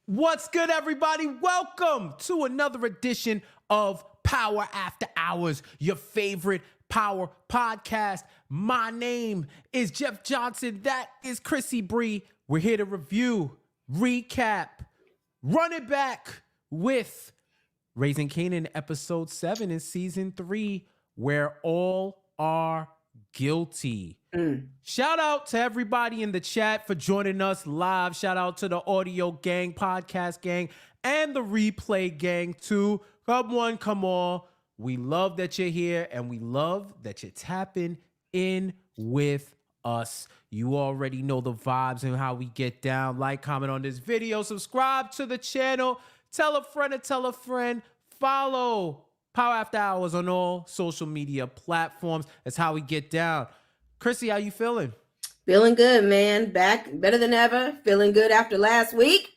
What's good, everybody? Welcome to another edition of Power After Hours, your favorite power podcast. My name is Jeff Johnson. That is Chrissy Bree. We're here to review, recap, run it back with Raising Kanan, episode 7 in season 3, where all are guilty. Shout out to everybody in the chat for joining us live. Shout out to the audio gang, podcast gang, and the replay gang too. Come on, come on. We love that you're here, and we love that you're tapping in with us. You already know the vibes and how we get down. Like, comment on this video, subscribe to the channel, tell a friend to tell a friend, follow Power After Hours on all social media platforms. That's how we get down. Chrissy, how you feeling? Feeling good, man. Back better than ever. Feeling good after last week.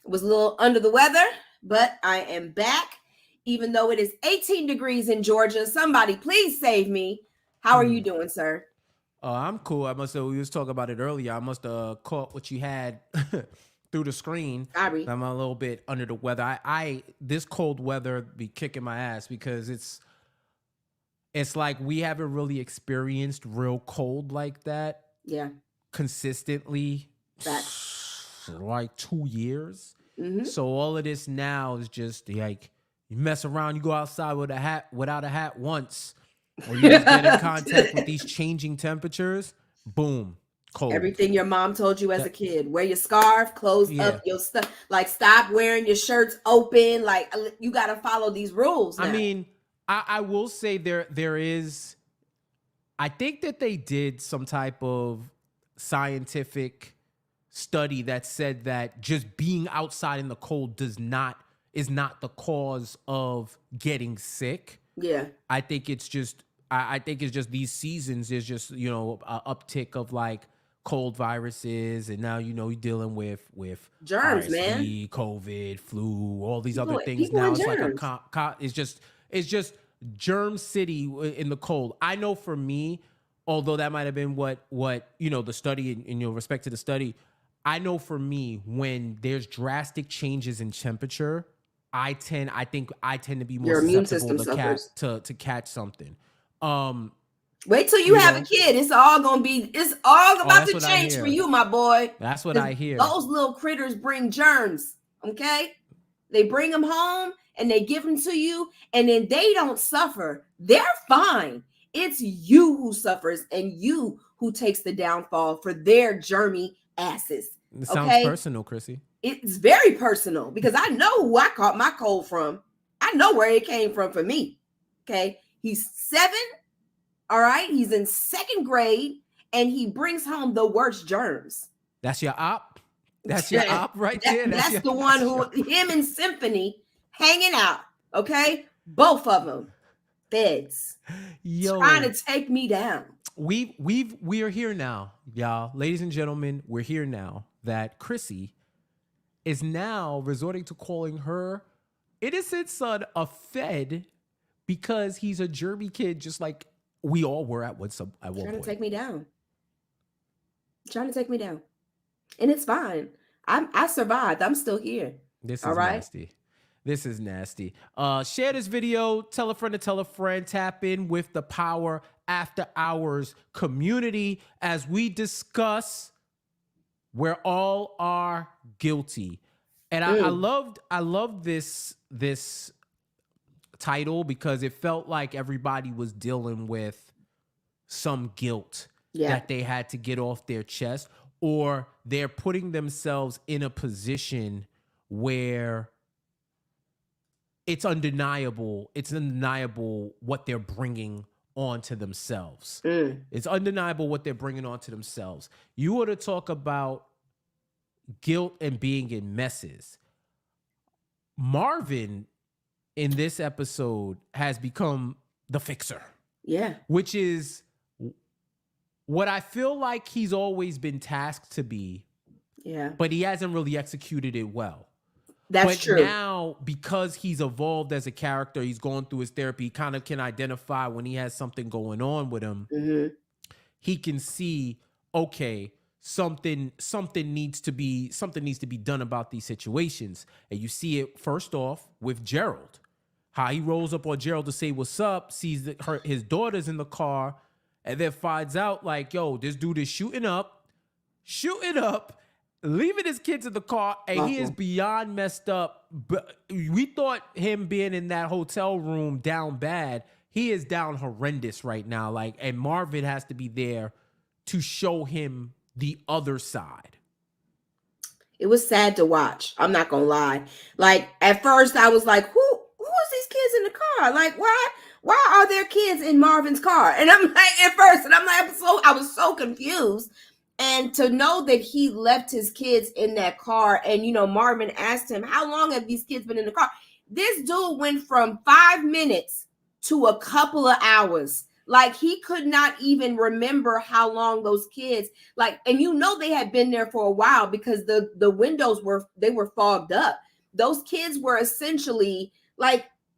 Was a little under the weather, but I am back. Even though it is 18 degrees in Georgia. Somebody please save me. How are you doing, sir? I'm cool. We was talking about it earlier. I must have caught what you had through the screen. Sorry. I'm a little bit under the weather. This cold weather be kicking my ass because it's like we haven't really experienced real cold like that. Yeah. Consistently. Facts. Like 2 years. Mm-hmm. So all of this now is just like you mess around, you go outside without a hat once, or you just get in contact with these changing temperatures, boom, cold. Everything your mom told you as a kid. Wear your scarf, close up your stuff. Like, stop wearing your shirts open. Like, you got to follow these rules now. I mean, I will say there is, I think that they did some type of scientific study that said that just being outside in the cold is not the cause of getting sick. Yeah. I think it's just these seasons is just, an uptick of like cold viruses, and now you're dealing with germs, RSV, man, COVID, flu, all these other things. Now it's germs. like it's just germ city in the cold. I know for me, although that might have been what the study in respect to the study, I know for me, when there's drastic changes in temperature, I tend to be more your immune susceptible system to catch something. Wait till you have a kid. It's all about to change for you, my boy. That's what I hear. Those little critters bring germs. Okay, they bring them home and they give them to you, and then they don't suffer. They're fine. It's you who suffers and you who takes the downfall for their germy asses. It sounds personal, Chrissy. It's very personal because I know who I caught my cold from. I know where it came from for me. Okay. He's 7. All right. He's in 2nd grade and he brings home the worst germs. That's your op. That's your op right there. That's the one who, him and Symphony hanging out. Okay. Both of them. Feds. Trying to take me down. We are here now, y'all. Ladies and gentlemen, we're here now that Chrissy is now resorting to calling her innocent son a Fed because he's a germy kid, just like we all were at one point. Trying to take me down. And it's fine. I survived. I'm still here. This is nasty. This is nasty. Share this video. Tell a friend to tell a friend. Tap in with the Power After Hours community as we discuss where all are guilty. And I loved this title because it felt like everybody was dealing with some guilt that they had to get off their chest, or they're putting themselves in a position where it's undeniable what they're bringing onto themselves. It's undeniable what they're bringing onto themselves. You want to talk about guilt and being in messes. Marvin in this episode has become the fixer. Yeah. Which is what I feel like he's always been tasked to be. Yeah. But he hasn't really executed it well. That's true. But now, because he's evolved as a character, he's going through his therapy, he kind of can identify when he has something going on with him. Mm-hmm. He can see, okay, something needs to be done about these situations. And you see it first off with Gerald, how he rolls up on Gerald to say what's up, sees that his daughter's in the car, and then finds out like, yo, this dude is shooting up, leaving his kids in the car, and he is beyond messed up. But we thought him being in that hotel room down bad. He is down horrendous right now. Like, and Marvin has to be there to show him the other side. It was sad to watch. I'm not gonna lie. Like at first, I was like, "Who is these kids in the car? Like, why are there kids in Marvin's car?" And I'm like, at first, and I'm like, I was so confused. And to know that he left his kids in that car, and Marvin asked him, "How long have these kids been in the car?" This dude went from 5 minutes to a couple of hours. Like he could not even remember how long those kids, like, and they had been there for a while because the windows were fogged up. Those kids were essentially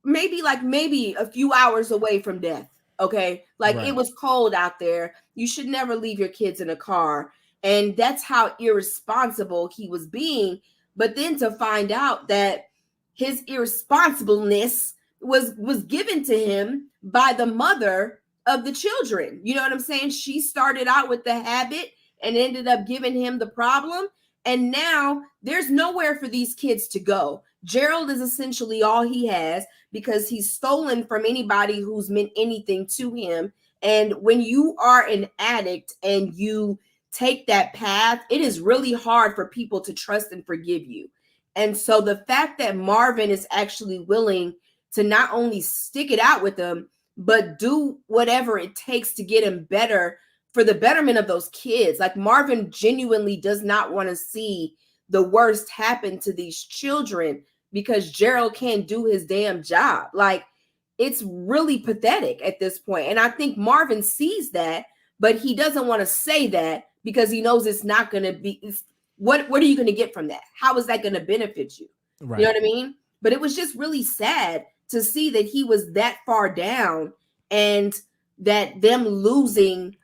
maybe a few hours away from death. Okay. Like It was cold out there. You should never leave your kids in a car. And that's how irresponsible he was being. But then to find out that his irresponsibleness was given to him by the mother of the children. You know what I'm saying? She started out with the habit and ended up giving him the problem. And now there's nowhere for these kids to go. Gerald is essentially all he has because he's stolen from anybody who's meant anything to him. And when you are an addict and you take that path, it is really hard for people to trust and forgive you. And so the fact that Marvin is actually willing to not only stick it out with them, but do whatever it takes to get him better for the betterment of those kids. Like Marvin genuinely does not want to see the worst happen to these children because Gerald can't do his damn job. Like it's really pathetic at this point. And I think Marvin sees that, but he doesn't want to say that because he knows it's not going to be, what are you going to get from that? How is that going to benefit you? Right. You know what I mean? But it was just really sad to see that he was that far down and that them losing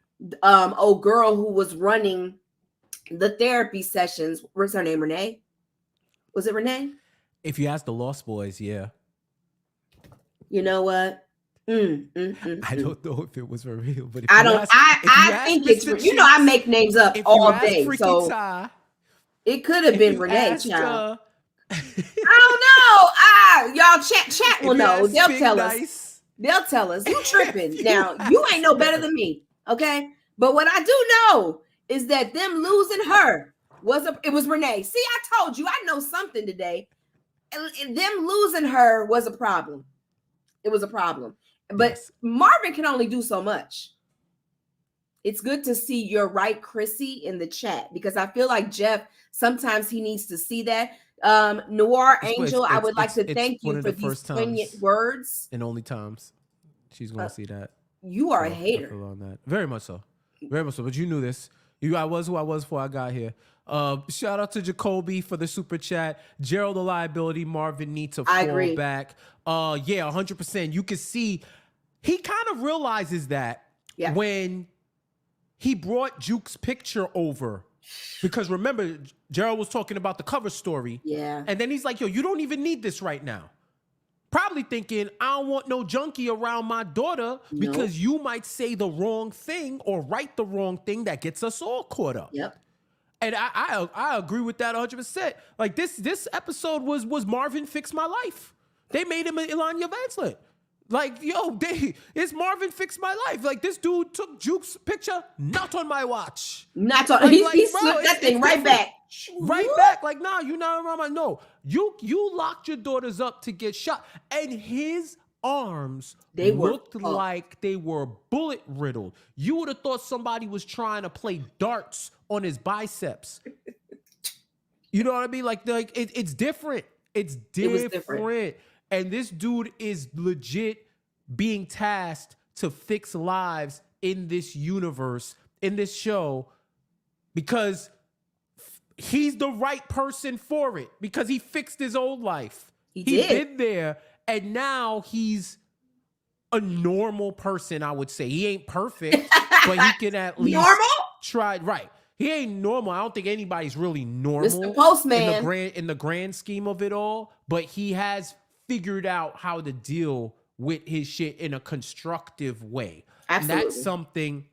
old girl who was running the therapy sessions. What's her name? Renee? Was it Renee? If you ask the Lost Boys, yeah. You know what? I don't know if it was for real, but I think it's I make names up all day. So it could have been Renee. I don't know. Y'all chat will know. They'll tell us. They'll tell us. You tripping. Now, you ain't no better than me. Okay. But what I do know is that them losing her it was Renee. See, I told you, I know something today. And them losing her was a problem. It was a problem. But yes. Marvin can only do so much. It's good to see you're right, Chrissy, in the chat, because I feel like Jeff, sometimes he needs to see that. Noir Angel, I would like to thank you for these poignant words. And only times she's going to see that. You are a hater. On that. Very much so. Very much so. But you knew this. I was who I was before I got here. Shout out to Jacoby for the super chat. Gerald, the liability. Marvin needs to fall back. Yeah, 100%. You can see he kind of realizes that when he brought Juke's picture over. Because remember, Gerald was talking about the cover story. Yeah. And then he's like, yo, you don't even need this right now. Probably thinking, I don't want no junkie around my daughter because you might say the wrong thing or write the wrong thing that gets us all caught up. Yep. And I agree with that 100%. Like this episode was Marvin Fix My Life. They made him an Ilanya Vanslet. Like, yo, it's Marvin Fix My Life. Like, this dude took Juke's picture, not on my watch. Not on, he slipped that thing right back. Right back. Like, nah, you're not around my, no. You locked your daughters up to get shot. And his arms looked like they were bullet riddled. You would have thought somebody was trying to play darts on his biceps. You know what I mean? Like it's different. It's different. It was different. And this dude is legit being tasked to fix lives in this universe, in this show, because he's the right person for it, because he fixed his old life. He's been there, and now he's a normal person, I would say. He ain't perfect, but he can at least try. Right. he ain't normal. I don't think anybody's really Mr. normal Postman. in the grand scheme of it all, but he has figured out how to deal with his shit in a constructive way. And that's Absolutely. something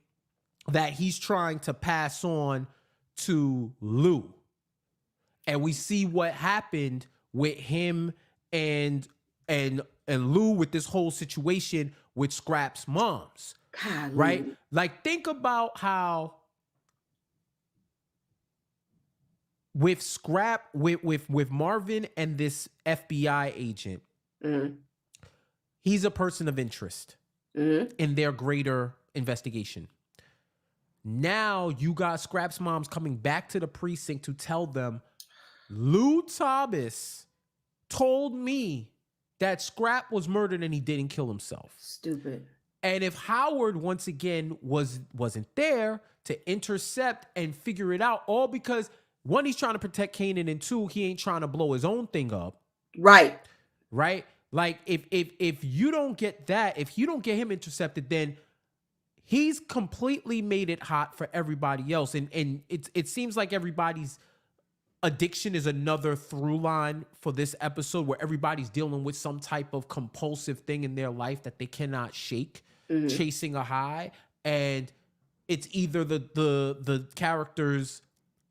that he's trying to pass on to Lou. And we see what happened with him and Lou with this whole situation with Scrap's moms. God, Right? Like, think about how with Scrap, with Marvin and this FBI agent, he's a person of interest in their greater investigation. Now you got Scrap's moms coming back to the precinct to tell them, Lou Thomas told me that Scrap was murdered and he didn't kill himself. Stupid. And if Howard once again wasn't there to intercept and figure it out, all because one, he's trying to protect Kanan, and two, he ain't trying to blow his own thing up. Right. Right? Like, if you don't get that, if you don't get him intercepted, then he's completely made it hot for everybody else. And it seems like everybody's addiction is another through line for this episode, where everybody's dealing with some type of compulsive thing in their life that they cannot shake, chasing a high. And it's either the characters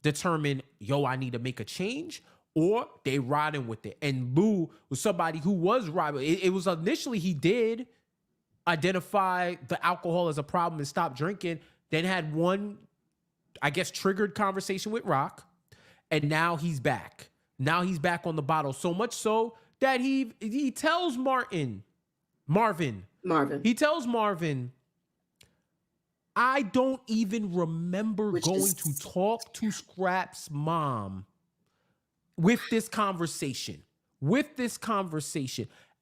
determine, yo, I need to make a change, or they riding with it. And Lou was somebody who was riding. It was initially, he did identify the alcohol as a problem and stop drinking, then had one, I guess, triggered conversation with Rock. And now he's back. Now he's back on the bottle. So much so that he tells Marvin. He tells Marvin, I don't even remember going to talk to Scrap's mom with this conversation.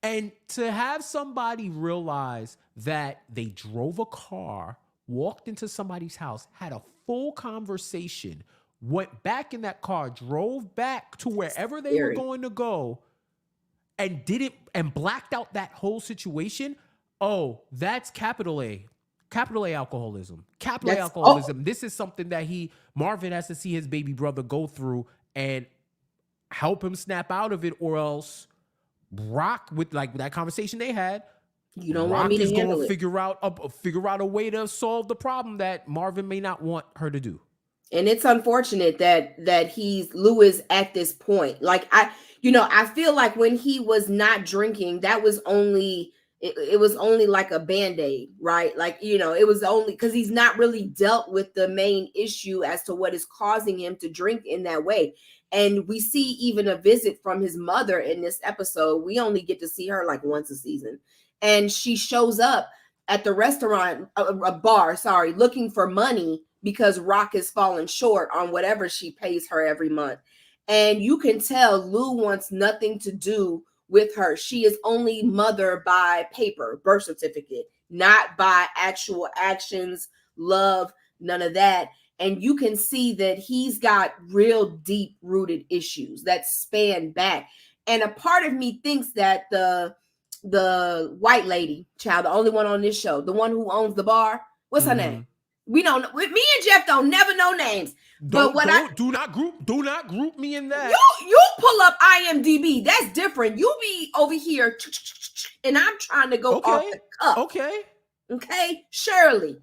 And to have somebody realize that they drove a car, walked into somebody's house, had a full conversation, went back in that car, drove back to wherever they were going to go, and blacked out that whole situation. Oh, that's capital A alcoholism. Alcoholism. This is something that Marvin has to see his baby brother go through and help him snap out of it, or else Rock, with like that conversation they had, you don't want me to handle it. Figure out a way to solve the problem that Marvin may not want her to do. And it's unfortunate that Lou is at this point. Like, I feel like when he was not drinking, that was only it was only like a band-aid, right? Like, it was only because he's not really dealt with the main issue as to what is causing him to drink in that way. And we see even a visit from his mother in this episode. We only get to see her like once a season. And she shows up at the restaurant, a bar, looking for money because Rock has fallen short on whatever she pays her every month. And you can tell Lou wants nothing to do with her. She is only mother by paper, birth certificate, not by actual actions, love, none of that. And you can see that he's got real deep rooted issues that span back. And a part of me thinks that the white lady, child, the only one on this show, the one who owns the bar, what's her name? We don't know. Me and Jeff don't never know names. Do not group me in that. You pull up IMDb. That's different. You be over here, and I'm trying to go off the cuff. Okay. Shirley.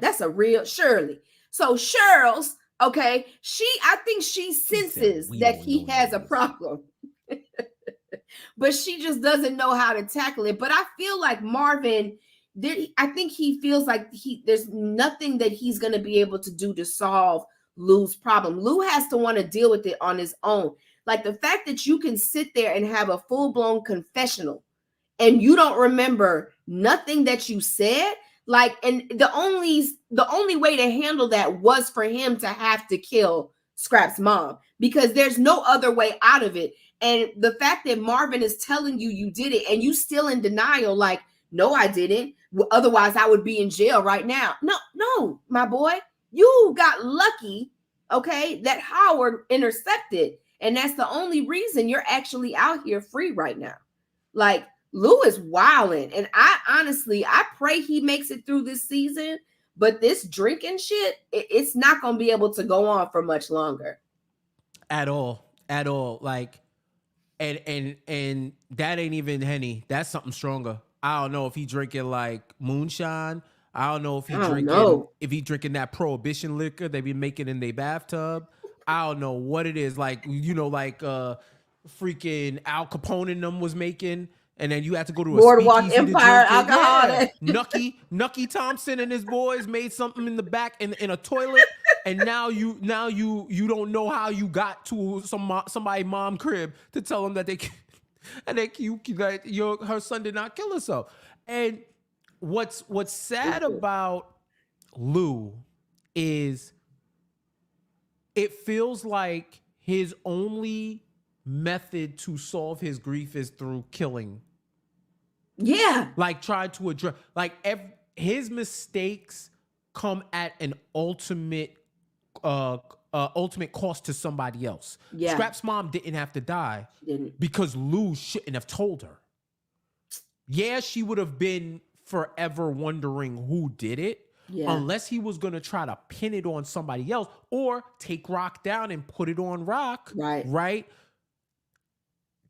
That's a real Shirley. So Cheryl's, I think she senses that he has a problem. But she just doesn't know how to tackle it. But I feel like Marvin, I think he feels like there's nothing that he's going to be able to do to solve Lou's problem. Lou has to want to deal with it on his own. Like the fact that you can sit there and have a full-blown confessional and you don't remember nothing that you said. Like, and the only way to handle that was for him to have to kill Scrap's mom, because there's no other way out of it. And the fact that Marvin is telling you did it and you still in denial, like, no, I didn't. Otherwise, I would be in jail right now. No, my boy, you got lucky, that Howard intercepted. And that's the only reason you're actually out here free right now. Like, Lou is wilding. And I pray he makes it through this season. But this drinking shit, it's not going to be able to go on for much longer. At all. Like, and that ain't even Henny. That's something stronger. I don't know if he drinking like moonshine. I don't know if he drinking that prohibition liquor they be making in their bathtub. I don't know what it is. Like, you know, like freaking Al Capone and them was making. And then you had to go to a Boardwalk speakeasy Empire to drink it. alcohol. Yeah. Nucky Thompson and his boys made something in the back in a toilet, and now you don't know how you got to somebody mom crib to tell them that her son did not kill herself. And what's sad about Lou is it feels like his only method to solve his grief is through killing. Yeah. Like try to address, like his mistakes come at an ultimate cost to somebody else. Yeah. Scrap's mom didn't have to die Didn't. because Lou shouldn't have told her. Yeah, she would have been forever wondering who did it. Yeah. Unless he was going to try to pin it on somebody else or take Rock down and put it on Rock. Right?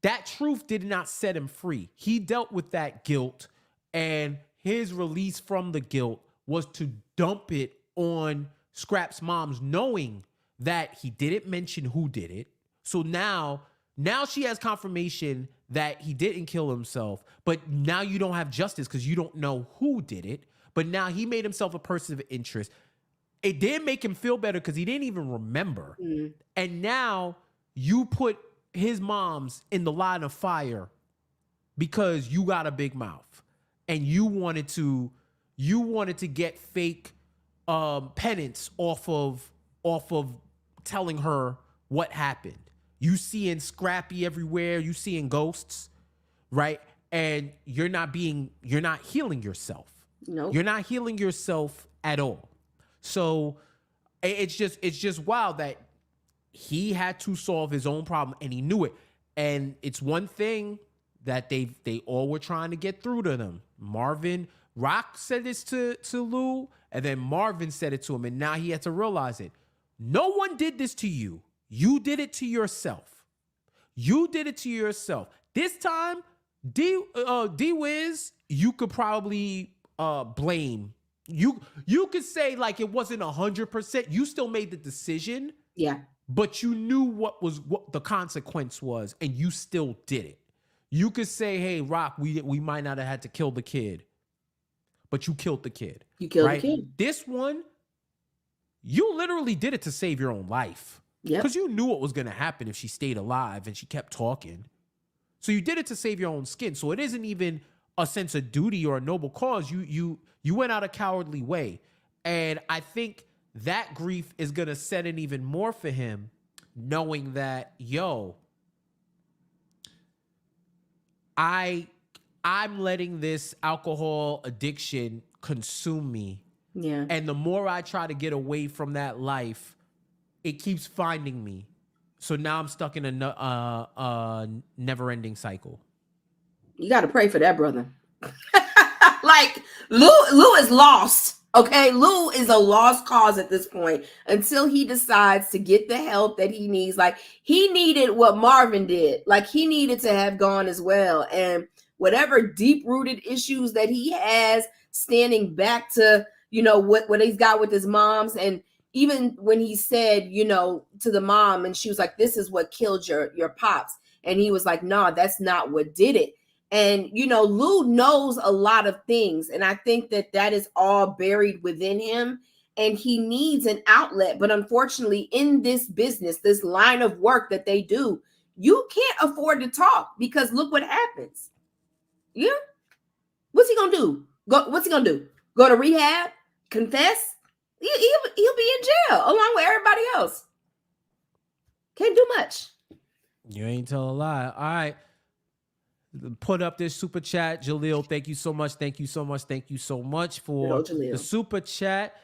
That truth did not set him free. He dealt with that guilt, and his release from the guilt was to dump it on Scrap's mom's, knowing that he didn't mention who did it. So now she has confirmation that he didn't kill himself, but now you don't have justice because you don't know who did it. But now he made himself a person of interest. It did make him feel better because he didn't even remember. Mm. And now you put his mom's in the line of fire because you got a big mouth and you wanted to get fake penance off of telling her what happened. You seeing Scrappy everywhere, you seeing ghosts, right? And you're not healing yourself. Nope. You're not healing yourself at all. So it's just wild that he had to solve his own problem and he knew it. And it's one thing that they all were trying to get through to them. Rock said this to Lou, and then Marvin said it to him, and now he had to realize it. No one did this to you. You did it to yourself. This time, D-Wiz, you could probably blame. You could say like it wasn't 100%. You still made the decision. Yeah. But you knew what the consequence was, and you still did it. You could say, "Hey, Rock, we might not have had to kill the kid, but you killed the kid. You killed the kid. This one, you literally did it to save your own life. Yeah, because you knew what was going to happen if she stayed alive and she kept talking. So you did it to save your own skin. So it isn't even a sense of duty or a noble cause. You went out a cowardly way, and I think that grief is going to set in even more for him, knowing that, I'm letting this alcohol addiction consume me. Yeah. And the more I try to get away from that life, it keeps finding me. So now I'm stuck in a never-ending cycle. You got to pray for that, brother. Like, Lou is lost. Okay, Lou is a lost cause at this point until he decides to get the help that he needs. Like, he needed what Marvin did. Like, he needed to have gone as well. And whatever deep-rooted issues that he has standing back to, what he's got with his moms. And even when he said, to the mom, and she was like, this is what killed your pops. And he was like, no, that's not what did it. And, Lou knows a lot of things. And I think that is all buried within him. And he needs an outlet. But unfortunately, in this business, this line of work that they do, you can't afford to talk because look what happens. Yeah. What's he going to do? What's he going to do? Go to rehab? Confess? He'll be in jail along with everybody else. Can't do much. You ain't tell a lie. All right. Put up this super chat. Jaleel, thank you so much. Thank you so much. Thank you so much for the super chat.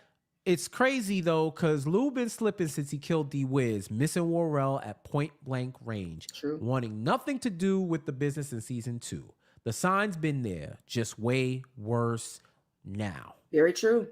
It's crazy, though, because Lou been slipping since he killed D-Wiz, missing Worrell at point blank range. True. Wanting nothing to do with the business in season 2. The sign's been there, just way worse now. Very true.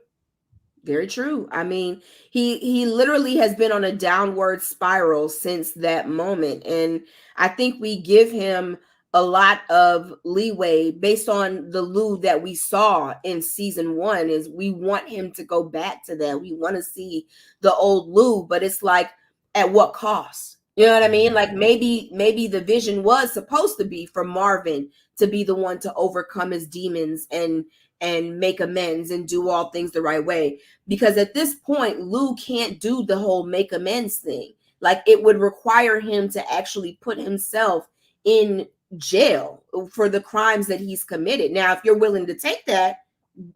Very true. I mean, he literally has been on a downward spiral since that moment, and I think we give him a lot of leeway based on the Lou that we saw in season 1. Is we want him to go back to that. We want to see the old Lou, but it's like, at what cost? You know what I mean? Like, maybe the vision was supposed to be for Marvin to be the one to overcome his demons and make amends and do all things the right way. Because at this point, Lou can't do the whole make amends thing. Like, it would require him to actually put himself in jail for the crimes that he's committed. Now, if you're willing to take that,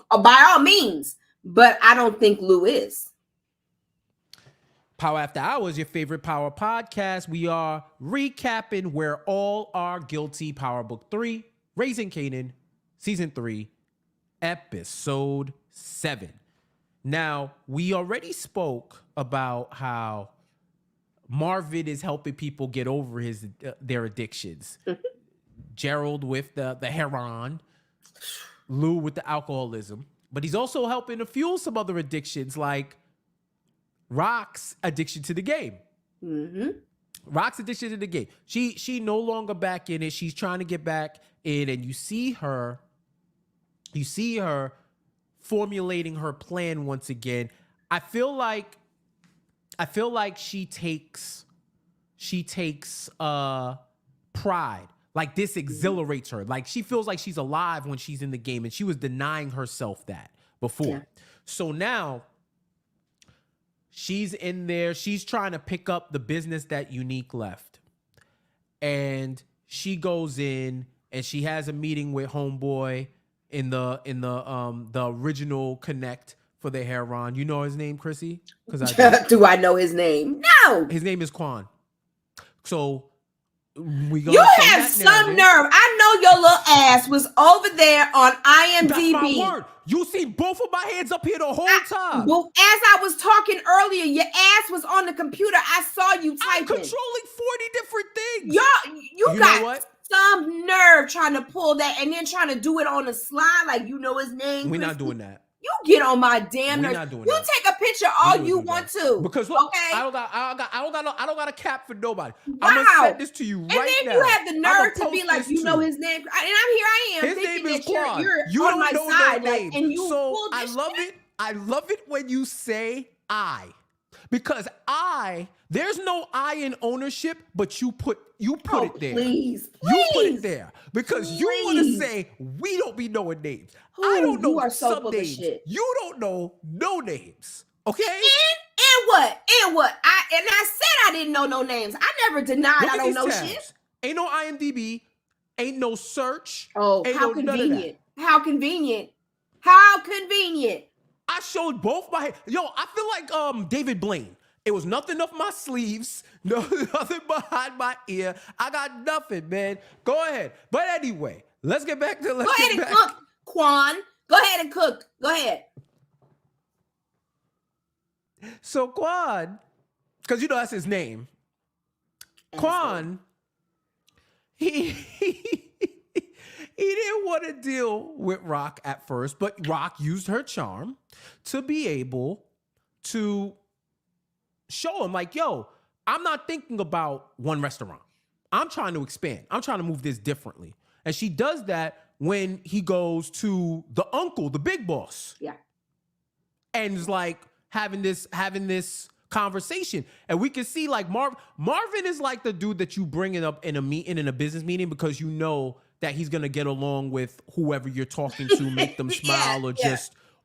by all means, but I don't think Lou is. Power After Hours, your favorite power podcast. We are recapping Where All Are Guilty, Power Book 3, Raising Kanan, Season 3, Episode 7. Now, we already spoke about how Marvin is helping people get over their addictions. Gerald with the heroin, Lou with the alcoholism. But he's also helping to fuel some other addictions, like Rock's addiction to the game. Mm-hmm. Rock's addiction to the game. She no longer back in it. She's trying to get back in, and you see her formulating her plan once again. I feel like she takes pride. Like, this exhilarates her. Like, she feels like she's alive when she's in the game, and she was denying herself that before. Yeah. So now she's in there. She's trying to pick up the business that Unique left. And she goes in and she has a meeting with Homeboy in the original Connect for the heroin. You know his name, Chrissy? Do I know his name? No. His name is Quan. So you have some nerve. I know your little ass was over there on IMDb. That's my word. You see both of my hands up here the whole time. Well, as I was talking earlier, your ass was on the computer. I saw you typing. I'm controlling 40 different things. You got some nerve trying to pull that and then trying to do it on the slide like you know his name. We're not doing that. You get on my damn nerves. You take a picture all you want to. Because look, okay? I don't got a cap for nobody. Wow. I'm gonna send this to you right now. And then you have the nerve to be like, you know his name. And I am. His name is Quan. You're on my side. Like, and you so I love it. I love it when you say I. Because there's no I in ownership, but you put it there. Please. You put it there. Because you want to say we don't be knowing names. I don't know some names. You don't know no names. Okay? And what? I said I didn't know no names. I never denied I don't know shit. Ain't no IMDb. Ain't no search. Oh, how convenient. How convenient. How convenient. I showed both my hands. Yo, I feel like David Blaine. It was nothing up my sleeves, nothing behind my ear. I got nothing, man. Go ahead. But anyway, let's get back to Go ahead and cook, Quan. Go ahead and cook. Go ahead. So Quan, because you know that's his name. Quan, he didn't want to deal with Rock at first, but Rock used her charm to be able to show him like, yo, I'm not thinking about one restaurant. I'm trying to expand. I'm trying to move this differently. And she does that when he goes to the uncle, the big boss. Yeah. And is like having this conversation. And we can see like Marvin is like the dude that you bring it up in a meeting, in a business meeting, because you know that he's going to get along with whoever you're talking to, make them smile,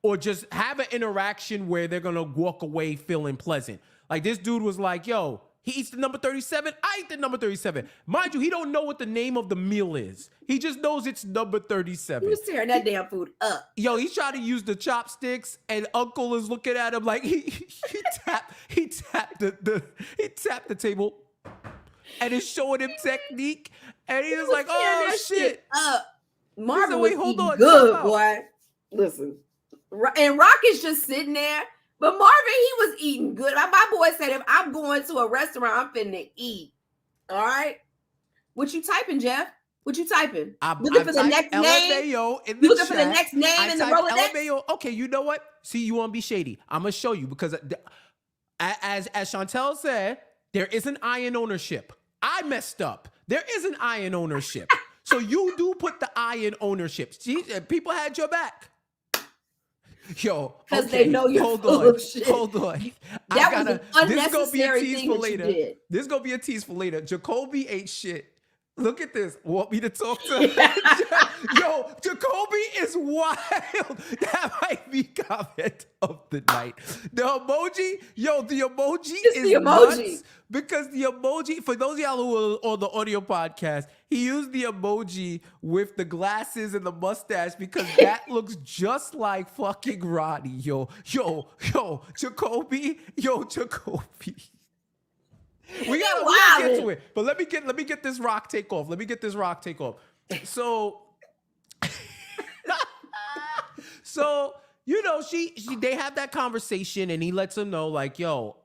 or just have an interaction where they're going to walk away feeling pleasant. Like this dude was like, yo, he eats the number 37. I eat the number 37. Mind you, he don't know what the name of the meal is. He just knows it's number 37. Who's tearing that damn food up? Yo, he's trying to use the chopsticks, and Uncle is looking at him like he tapped the table, and is showing him technique, and he was like, oh shit. Marvin was eating good, boy. Listen, and Rock is just sitting there. But Marvin, he was eating good. My boy said, if I'm going to a restaurant, I'm finna eat. All right? What you typing, Jeff? What you typing? Looking for the next name? You looking for the next name in the Rolodex? LMAO. Okay, you know what? See, you want to be shady. I'm going to show you because as Shantel said, there is an I in ownership. I messed up. There is an I in ownership. So you do put the I in ownership. See, people had your back. Yo, because they know you're full of shit. Hold on. That was an unnecessary thing that you did. This is gonna be a tease for later. Jacoby ain't shit. Look at this. Want me to talk to? Yo, Jacoby is wild. That might be comment of the night. The emoji, the emoji is the emoji. Nuts because the emoji, for those of y'all who are on the audio podcast, he used the emoji with the glasses and the mustache because that looks just like fucking Ronnie. Yo, Jacoby. We gotta get to it, but let me get this rock take off. So, they have that conversation, and he lets them know, like, yo,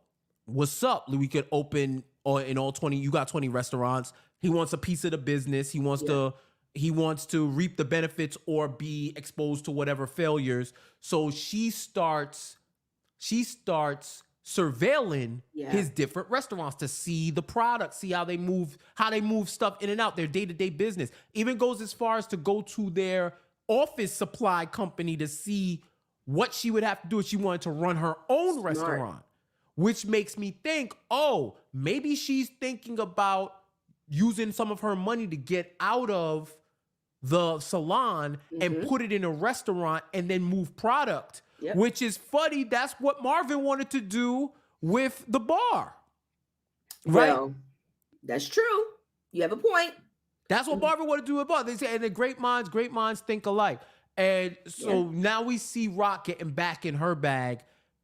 what's up? We could open in all 20. You got 20 restaurants. He wants a piece of the business. He wants to reap the benefits or be exposed to whatever failures. So she starts surveilling his different restaurants to see the product, see how they move stuff in and out, their day-to-day business. Even goes as far as to go to their office supply company to see what she would have to do if she wanted to run her own restaurant, which makes me think, oh, maybe she's thinking about using some of her money to get out of the salon and put it in a restaurant and then move product. Yep. Which is funny. That's what Marvin wanted to do with the bar. Right? Well, that's true. You have a point. That's what Marvin wanted to do with the bar. They say, and the great minds think alike. And so now we see Rock getting back in her bag,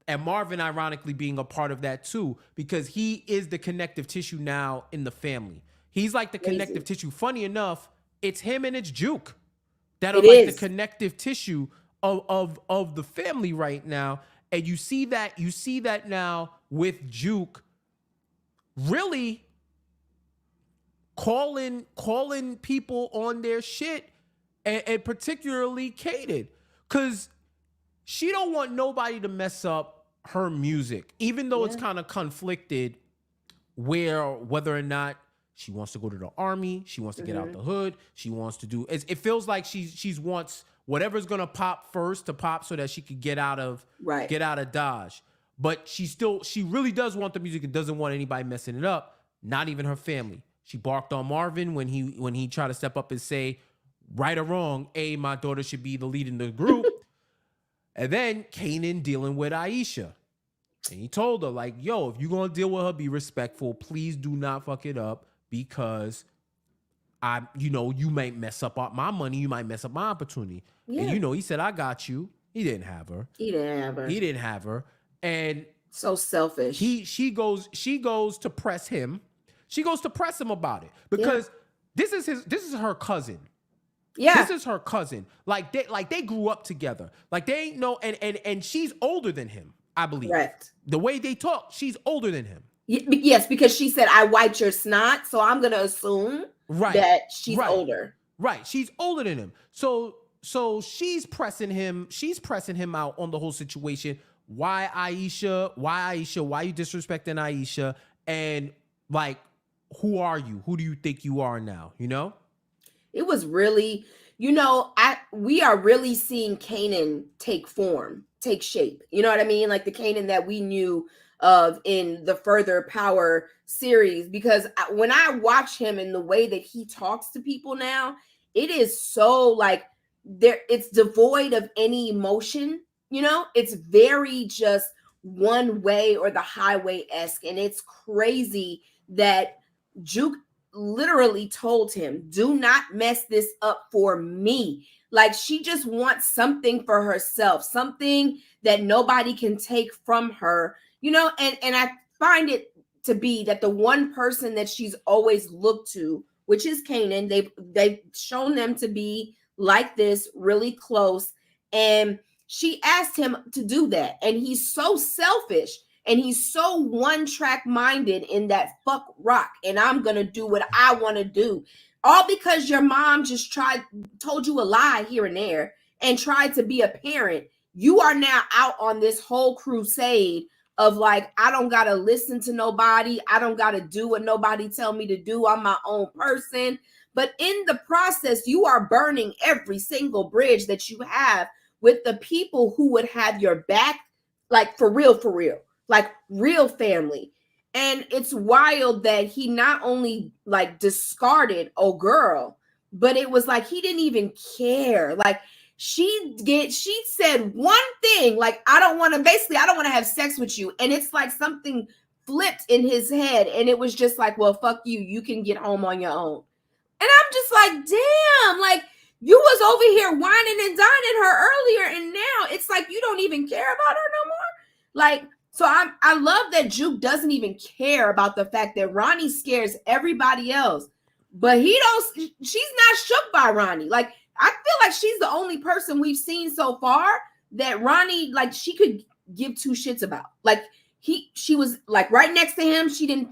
and Marvin ironically being a part of that too, because he is the connective tissue now in the family. He's like the connective tissue. Funny enough, it's him and it's Juke that are the connective tissue of the family right now. And you see that now with Juke really calling people on their shit, and particularly Kanan, because she don't want nobody to mess up her music, even though it's kind of conflicted whether or not she wants to go to the army, she wants to get out the hood, she wants to do it feels like she's wants whatever's gonna pop first to pop so that she could get out of Dodge. But she really does want the music and doesn't want anybody messing it up, not even her family. She barked on Marvin when he tried to step up and say, right or wrong, my daughter should be the lead in the group. And then Kanan dealing with Aisha. And he told her, like, yo, if you're gonna deal with her, be respectful. Please do not fuck it up, because you might mess up my money, you might mess up my opportunity. Yeah. And he said, I got you. He didn't have her. He didn't have her. And so selfish. She goes to press him. She goes to press him about it because this is her cousin. Yeah. This is her cousin. Like they grew up together. Like they ain't no and she's older than him, I believe. Correct. The way they talk, she's older than him. Yes, because she said, I wiped your snot, so I'm gonna assume that she's older. Right. She's older than him. So she's pressing him out on the whole situation. Why Aisha? Why you disrespecting Aisha? And like, who are you? Who do you think you are now? It was really, we are really seeing Kanan take shape. You know what I mean? Like the Kanan that we knew of in the Further Power series, because when I watch him and the way that he talks to people now, it is so like it's devoid of any emotion. It's very just one way or the highway-esque. And it's crazy that Juke literally told him, do not mess this up for me. Like she just wants something for herself, something that nobody can take from her, and I find it to be that the one person that she's always looked to, which is Kanan, they've shown them to be like this, really close. And she asked him to do that. And he's so selfish and he's so one-track minded in that fuck Rock. And I'm going to do what I want to do. All because your mom just told you a lie here and there and tried to be a parent. you are now out on this whole crusade of like, I don't gotta listen to nobody, I don't gotta do what nobody tell me to do, I'm my own person. But in the process, you are burning every single bridge that you have with the people who would have your back, like for real, like real family. And it's wild that he not only like discarded oh girl, but it was like he didn't even care. Like she said one thing, like I don't want to have sex with you. And it's like something flipped in his head, and it was just like, well, fuck you, you can get home on your own. And I'm just like, damn, like you was over here whining and dining her earlier, and now it's like you don't even care about her no more. Like, so I love that Juke doesn't even care about the fact that Ronnie scares everybody else, but she's not shook by Ronnie. Like, I feel like she's the only person we've seen so far that Ronnie, like, she could give two shits about. Like, she was like right next to him. She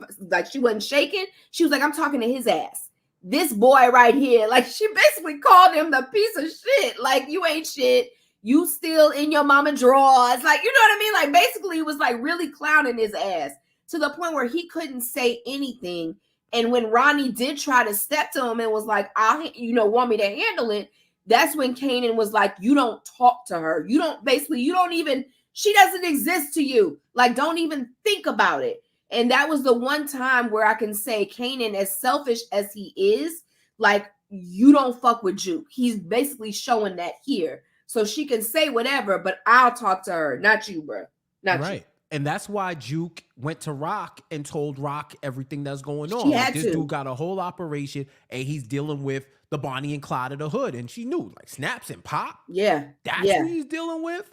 wasn't shaking. She was like, I'm talking to his ass. This boy right here, like she basically called him the piece of shit. Like, you ain't shit. You still in your mama drawers. Like, you know what I mean? Like, basically it was like really clowning his ass to the point where he couldn't say anything. And when Ronnie did try to step to him and was like, want me to handle it, that's when Kanan was like, you don't talk to her. You don't even, she doesn't exist to you. Like, don't even think about it. And that was the one time where I can say Kanan, as selfish as he is, like, you don't fuck with Juke. He's basically showing that here. So she can say whatever, but I'll talk to her, not you, bro. Not right. You. And that's why Juke went to Rock and told Rock everything that's going on. Like, this dude got a whole operation, and he's dealing with the Bonnie and Clyde of the hood. And she knew, like, snaps and pop. Yeah. That's who he's dealing with.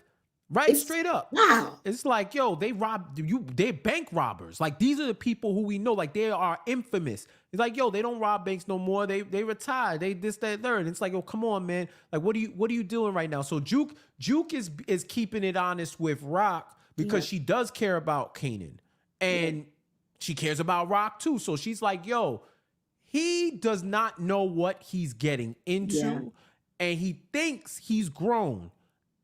Right, straight up. Wow. It's like, yo, they robbed you. They're bank robbers. Like, these are the people who we know. Like, they are infamous. It's like, yo, they don't rob banks no more. They retired. They this, that, third. And it's like, yo, come on, man. Like, what are you doing right now? So Juke is keeping it honest with Rock because she does care about Kanan, and she cares about Rock too. So she's like, yo, he does not know what he's getting into, and he thinks he's grown.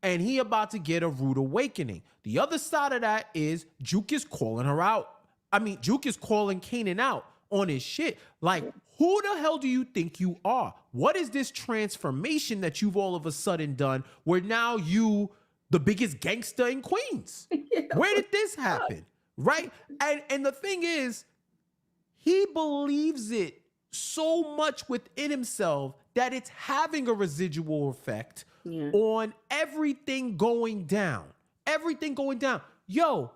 And he about to get a rude awakening. The other side of that is Juke is calling her out. I mean, Juke is calling Kanan out on his shit. Like, who the hell do you think you are? What is this transformation that you've all of a sudden done where now you the biggest gangster in Queens? Where did this happen? Right? And the thing is, he believes it so much within himself that it's having a residual effect on everything going down. Everything going down. Yo,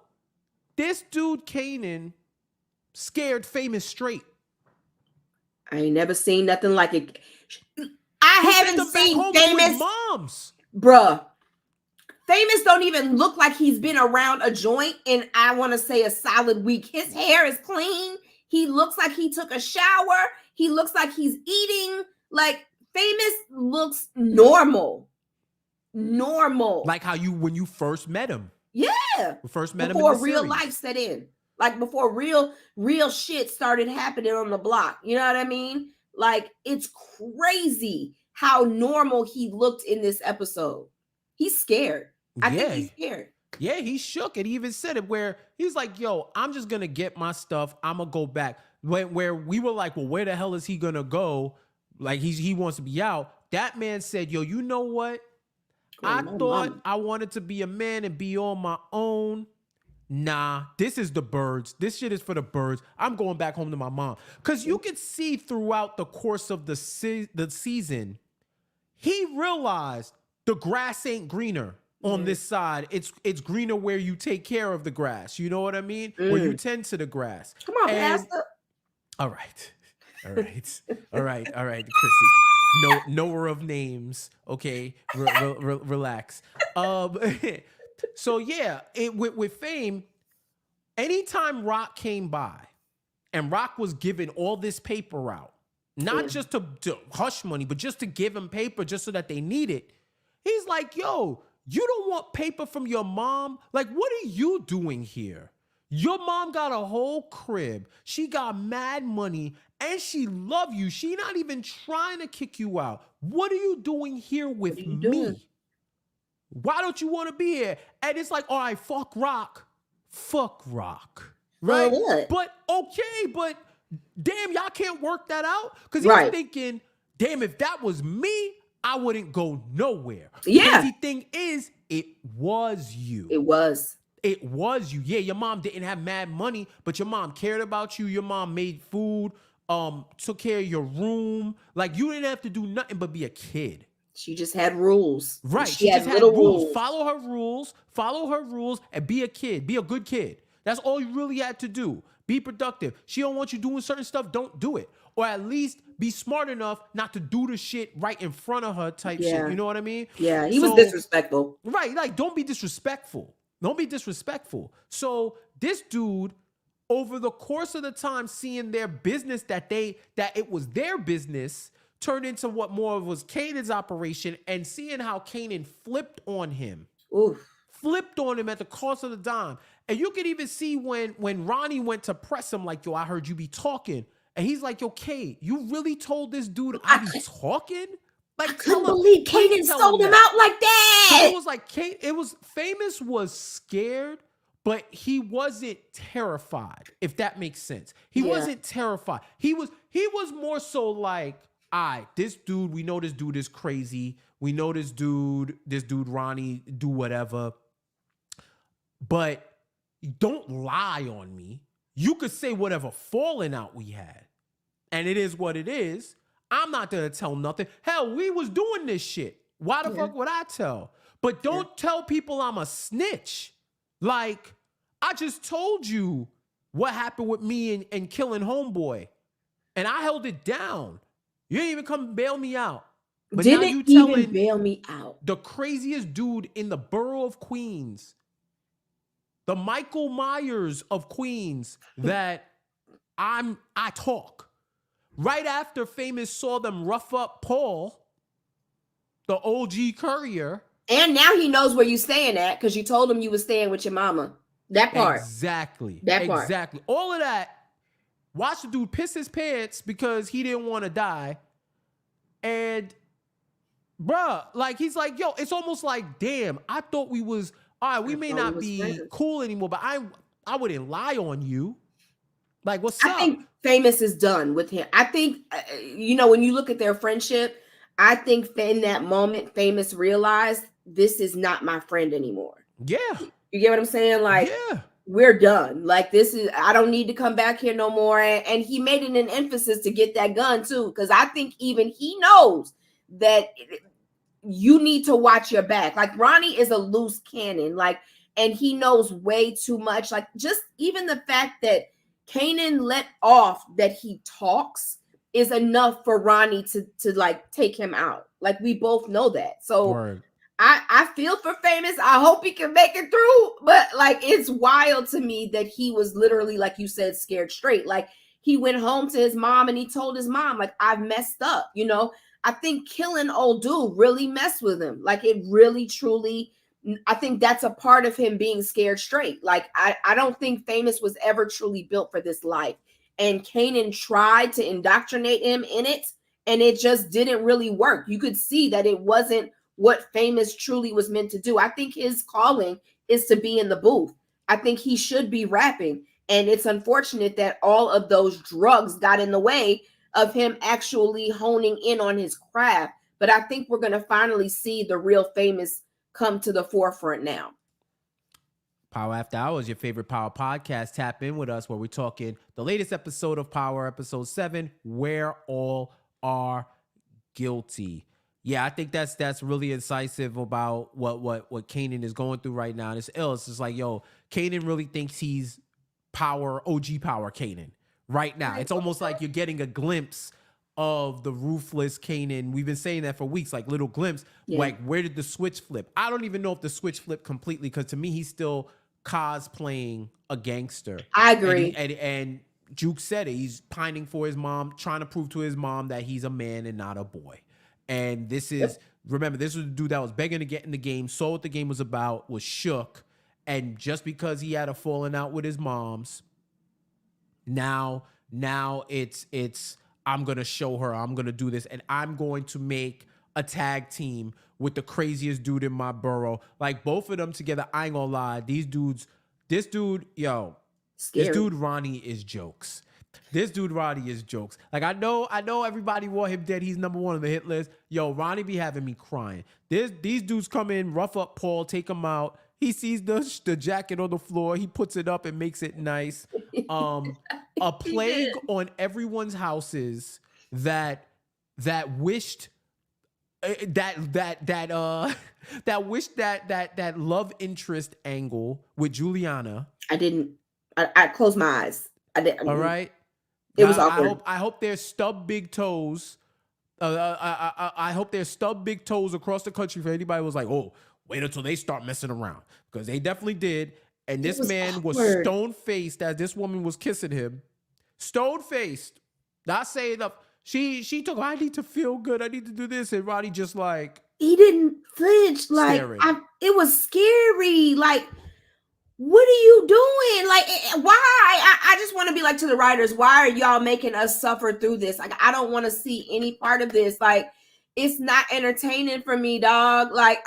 this dude Kanan scared Famous straight. I ain't never seen nothing like it. I haven't seen Famous. Moms. Bruh. Famous don't even look like he's been around a joint in, I want to say, a solid week. His hair is clean. He looks like he took a shower. He looks like he's eating. Like, Famous looks normal. Like how when you first met him. Yeah. First met before him in the real series. life set in. Like, before real shit started happening on the block. You know what I mean? Like, it's crazy how normal he looked in this episode. He's scared. I think he's scared. Yeah, he shook it. He even said it where he's like, yo, I'm just going to get my stuff. I'm going to go back. Where we were like, well, where the hell is he going to go? Like, he wants to be out. That man said, yo, you know what? I thought I wanted to be a man and be on my own. Nah, this is the birds. This shit is for the birds. I'm going back home to my mom. Because you could see throughout the course of the season, he realized the grass ain't greener on this side. It's greener where you take care of the grass. You know what I mean? Where you tend to the grass. Come on, Pastor. All right. All right, Chrissy. Knower of names. Okay, relax. So yeah, with Fame, anytime Rock came by, and Rock was giving all this paper out, not just to hush money, but just to give him paper just so that they need it. He's like, yo, you don't want paper from your mom? Like, what are you doing here? Your mom got a whole crib. She got mad money and she love you. She not even trying to kick you out. What are you doing here with me? Why don't you want to be here? And it's like, all right, fuck rock. Fuck rock. Right? What? But okay, but damn, y'all can't work that out? Because he's Right. thinking, damn, if that was me, I wouldn't go nowhere. Yeah. Crazy thing is, it was you. It was. It was you. Yeah, your mom didn't have mad money, but your mom cared about you. Your mom made food, took care of your room. Like, you didn't have to do nothing but be a kid. She just had rules. Right. She Just had little rules. Follow her rules, and be a kid. Be a good kid. That's all you really had to do. Be productive. She don't want you doing certain stuff, don't do it. Or at least be smart enough not to do the shit right in front of her type shit. You know what I mean? Yeah, he was disrespectful. Right. Like, don't be disrespectful. Don't be disrespectful. So this dude, over the course of the time, seeing their business that it was their business, turned into what more was Kanan's operation, and seeing how Kanan flipped on him. Oof. Flipped on him at the cost of the dime. And you could even see when Ronnie went to press him, like, yo, I heard you be talking. And he's like, yo, Kay, you really told this dude I be talking? Like, I couldn't believe Kanan sold him out like that. It was like, Famous was scared, but he wasn't terrified, if that makes sense. He wasn't terrified. He was more so like, all right, this dude, we know this dude is crazy. We know this dude Ronnie, do whatever. But don't lie on me. You could say whatever falling out we had. And it is what it is. I'm not going to tell nothing. Hell, we was doing this shit. Why the fuck would I tell? But don't tell people I'm a snitch. Like, I just told you what happened with me and killing homeboy. And I held it down. You didn't even come bail me out. But now you telling even bail me out. The craziest dude in the borough of Queens, the Michael Myers of Queens, that I talk. Right after Famous saw them rough up Paul, the OG courier. And now he knows where you staying at because you told him you was staying with your mama. That part. Exactly. That part. Exactly. All of that. Watch the dude piss his pants because he didn't want to die. And, bruh, like, he's like, yo, it's almost like, damn, I thought we was, all right, we may not be cool anymore, but I wouldn't lie on you. Like, what's up? I think Famous is done with him. I think, when you look at their friendship, I think in that moment, Famous realized this is not my friend anymore. Yeah. You get what I'm saying? Like, we're done. Like, I don't need to come back here no more. And he made it an emphasis to get that gun too. Because I think even he knows that you need to watch your back. Like, Ronnie is a loose cannon. Like, and he knows way too much. Like, just even the fact that Kanan let off that he talks is enough for Ronnie to like take him out. Like, we both know that. So I feel for Famous. I hope he can make it through. But like, it's wild to me that he was literally, like you said, scared straight. Like, he went home to his mom and he told his mom, like, I've messed up. I think killing old dude really messed with him. Like, it really, truly, I think that's a part of him being scared straight. Like, I don't think Famous was ever truly built for this life. And Kanan tried to indoctrinate him in it, and it just didn't really work. You could see that it wasn't what Famous truly was meant to do. I think his calling is to be in the booth. I think he should be rapping. And it's unfortunate that all of those drugs got in the way of him actually honing in on his craft. But I think we're going to finally see the real Famous come to the forefront now. Power After Hours, your favorite Power podcast. Tap in with us where we're talking the latest episode of Power, episode 7, Where All Are Guilty. Yeah, I think that's really incisive about what Kanan is going through right now. And it's ill. It's just like, yo, Kanan really thinks he's OG power Kanan right now. It's almost like you're getting a glimpse of the ruthless Kanan. We've been saying that for weeks, like little glimpse. Like, where did the switch flip? I don't even know if the switch flipped completely, because to me, he's still cosplaying a gangster. I agree. And Juke said it. He's pining for his mom, trying to prove to his mom that he's a man and not a boy. And this is, remember, this was the dude that was begging to get in the game, saw what the game was about, was shook. And just because he had a falling out with his moms, now it's I'm going to show her, I'm going to do this, and I'm going to make a tag team with the craziest dude in my borough. Like both of them together, I ain't gonna lie. This dude, Scary. this dude Ronnie is jokes. This dude Ronnie is jokes. Like I know everybody want him dead. He's number one on the hit list. Yo, Ronnie be having me crying. These dudes come in, rough up Paul, take him out. He sees the jacket on the floor. He puts it up and makes it nice. A plague on everyone's houses that wished that wished that love interest angle with Juliana. I closed my eyes. I didn't. All right. It was awkward. I hope there's stub big toes. I hope there's stub big toes across the country for anybody who was like, oh, wait until they start messing around, because they definitely did. And this man was stone faced as this woman was kissing him. Stone faced, not saying enough. She took, I need to feel good. I need to do this. And Ronnie just like, he didn't flinch. Like it was scary. Like, what are you doing? Like, why? I just want to be like to the writers, why are y'all making us suffer through this? Like, I don't want to see any part of this. Like, it's not entertaining for me, dog. Like,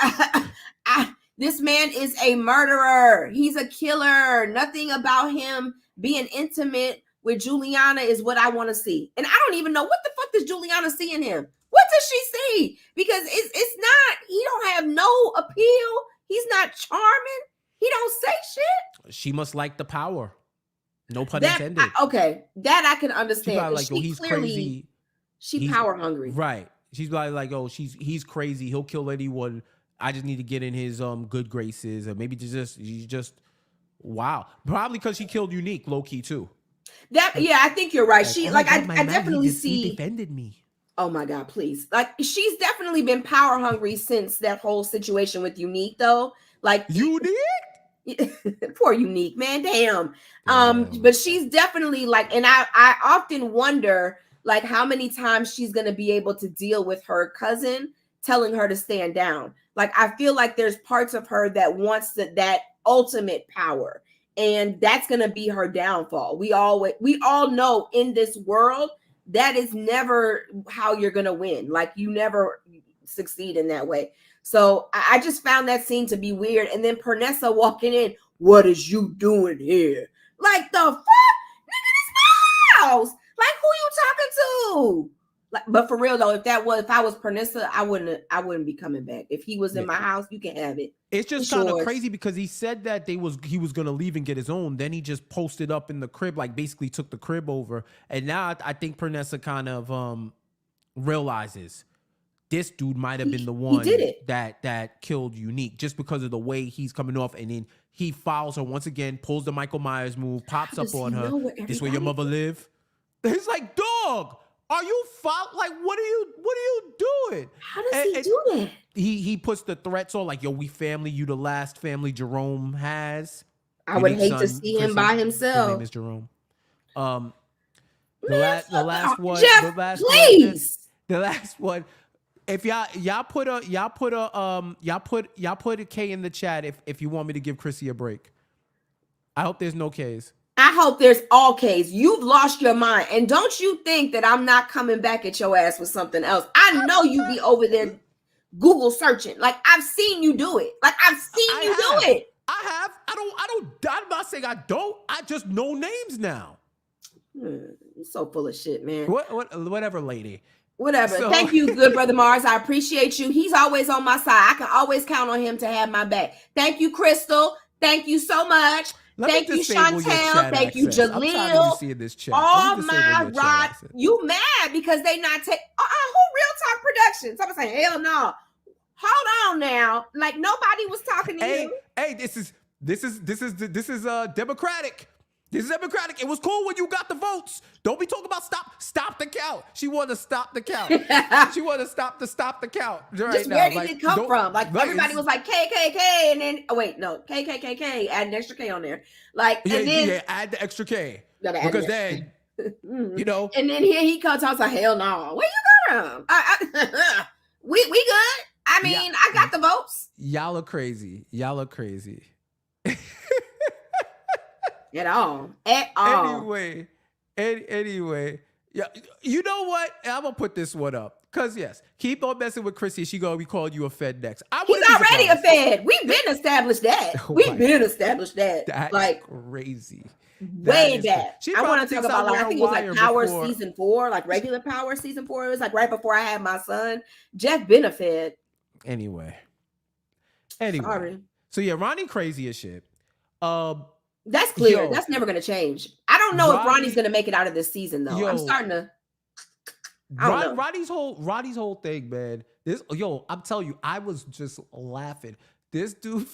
this man is a murderer. He's a killer. Nothing about him being intimate with Juliana is what I want to see. And I don't even know what the fuck does Juliana see in him? What does she see? Because it's not, he don't have no appeal. He's not charming. He don't say shit. She must like the power. No pun intended. Okay, that I can understand. She's like, oh, he's crazy. She's power hungry. Right. She's like, oh, he's crazy. He'll kill anyone. I just need to get in his good graces, or maybe she's just wow. Probably because she killed Unique low key too. I think you're right. She I definitely see. He defended me. Oh my God, please! Like, she's definitely been power hungry since that whole situation with Unique, though. Like, Unique. Poor Unique, man. Damn. But she's definitely like, and I often wonder like how many times she's gonna be able to deal with her cousin telling her to stand down. Like, I feel like there's parts of her that wants that ultimate power, and that's gonna be her downfall. We all know in this world that is never how you're gonna win. Like, you never succeed in that way. So I just found that scene to be weird. And then Pernessa walking in, what is you doing here? Like, the fuck? Nigga, this my house. Like, who you talking to? Like, but for real though, if I was Pernessa, I wouldn't be coming back. If he was in my house, you can have it. It's just kind of crazy because he said that he was gonna leave and get his own. Then he just posted up in the crib, like basically took the crib over. And now I think Pernessa kind of realizes this dude might have been the one that killed Unique, just because of the way he's coming off. And then he files her once again, pulls the Michael Myers move, pops up on her. This where your mother live? It's like, dog, are you like, what are you doing? How does he do that? He puts the threats on, like, yo, we family, you the last family Jerome has. I would hate to see him by himself. His name is Jerome. The last one. Jeff, please. The last one. If y'all put a K in the chat if you want me to give Chrissy a break. I hope there's no K's. I hope there's all K's. You've lost your mind. And don't you think that I'm not coming back at your ass with something else. I know you be over there Google searching. Like, I've seen you do it. Like, I've seen you do it. I have. I'm not saying I don't. I just know names now. You're so full of shit, man. Whatever, lady. Whatever. So, thank you, good brother Mars. I appreciate you. He's always on my side. I can always count on him to have my back. Thank you, Crystal. Thank you so much. Thank you, Shantel. Thank you, Jaleel. Oh my God. You mad because they not take who Real Talk Productions? Somebody saying, hell no. Hold on now. Like, nobody was talking to you. Hey, this is democratic. This is democratic. It was cool when you got the votes. Don't be talking about stop the count. She wanted to stop the count. She wanted to stop the count. Right. Just where did it come from? Like, everybody was like KKK, and then KKKK. Add an extra K on there. Like, and then add the extra K because then you know. And then here he comes talks like, hell no. Where you come from? We good. I mean, I got the votes. Y'all are crazy. At all. Anyway, yeah, you know what? I'm gonna put this one up. Because yes, keep on messing with Chrissy. She gonna be calling you a Fed next. I He's wouldn't be already a surprised. Fed. We've been established that. Oh We've my been God. established that. That's Like crazy. That way is crazy. back. She I probably want to talk thinks I about like wear I a think it was like wire Power before. season 4, like regular Power season 4. It was like right before I had my son. Jeff been a Fed. Anyway. Sorry. So yeah, Ronnie crazy as shit. That's clear. Yo, That's never gonna change. I don't know if Ronnie's Ronnie, gonna make it out of this season though. I'm starting to. I don't know. Roddy's whole thing, man. I'm telling you, I was just laughing. This dude,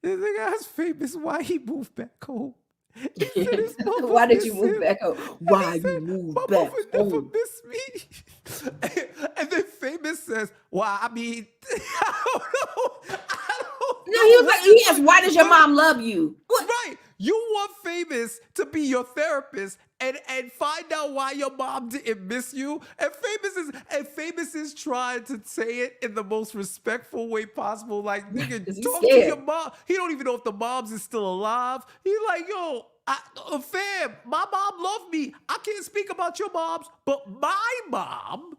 this nigga is famous. Why he moved back home? He said his mother Why did you miss move him. back home? And Why he said, you moved my back mother never home? missed me. And then famous says, "Well, I mean, I don't know. No, he was like, yes. Why does your mom love you? What? Right. You want famous to be your therapist and find out why your mom didn't miss you. And famous is trying to say it in the most respectful way possible. Like, nigga, talk to your mom. He don't even know if the moms is still alive. He's like, yo, fam, my mom loved me. I can't speak about your moms, but my mom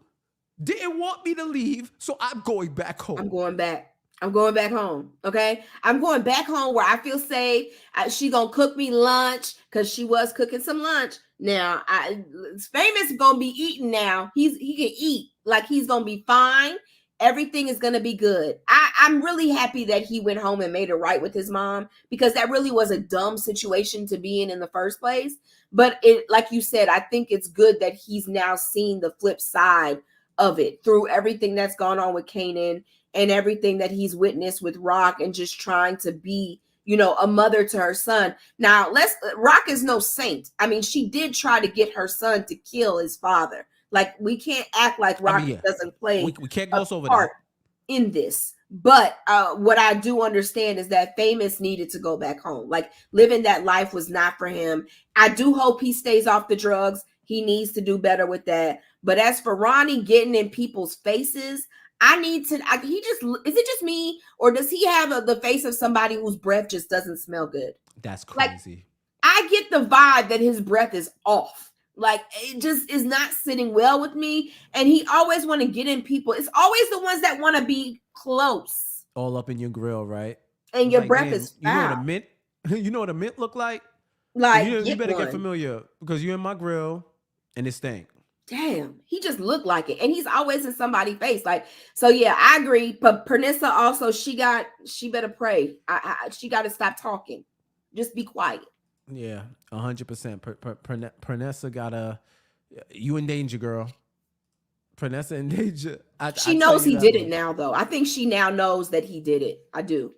didn't want me to leave, so I'm going back home. I'm going back home. Okay. I'm going back home where I feel safe. She gonna cook me lunch because she was cooking some lunch. Now, famous gonna be eating now. He can eat. Like he's gonna be fine. Everything is gonna be good. I'm really happy that he went home and made it right with his mom because that really was a dumb situation to be in the first place. But it, like you said, I think it's good that he's now seen the flip side of it through everything that's gone on with Kanan and everything that he's witnessed with Rock and just trying to be, a mother to her son. Now, Rock is no saint. I mean, she did try to get her son to kill his father. Like, we can't act like Rock doesn't play we can't gloss over part that in this. But what I do understand is that Famous needed to go back home. Like, living that life was not for him. I do hope he stays off the drugs. He needs to do better with that. But as for Ronnie getting in people's faces, is it just me or does he have the face of somebody whose breath just doesn't smell good? That's crazy. Like, I get the vibe that his breath is off. Like, it just is not sitting well with me. And he always want to get in people. It's always the ones that want to be close. All up in your grill, right? And your breath is foul. You know what a mint look like? Like, you better get familiar because you're in my grill and it stank. Damn, he just looked like it. And he's always in somebody's face. Like, so yeah, I agree. But Pernissa also, she better pray. She got to stop talking. Just be quiet. Yeah, 100%. Pernissa you in danger, girl. Pernissa in danger. She knows he did it now, though. I think she now knows that he did it. I do.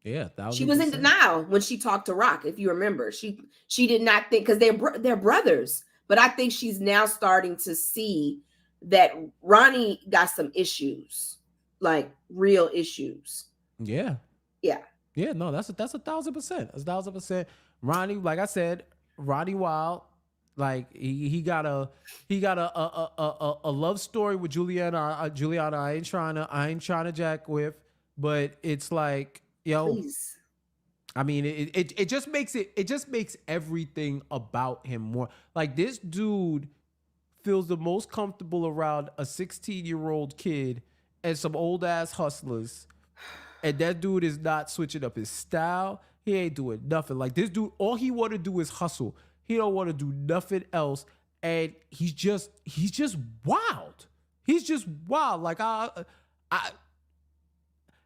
Yeah, 1,000%. She was in denial when she talked to Rock, if you remember. She did not think, because they're brothers. But I think she's now starting to see that Ronnie got some issues, like real issues. Yeah. Yeah. Yeah, no, that's 1,000%. That's 1,000%. Ronnie, like I said, Ronnie Wild, like he got a love story with Juliana. I ain't trying to jack with, but it's like, yo, please. I mean, it just makes everything about him more like this dude feels the most comfortable around a 16-year-old kid and some old ass hustlers. And that dude is not switching up his style. He ain't doing nothing. Like this dude, all he want to do is hustle. He don't want to do nothing else. And he's just wild. He's just wild. Like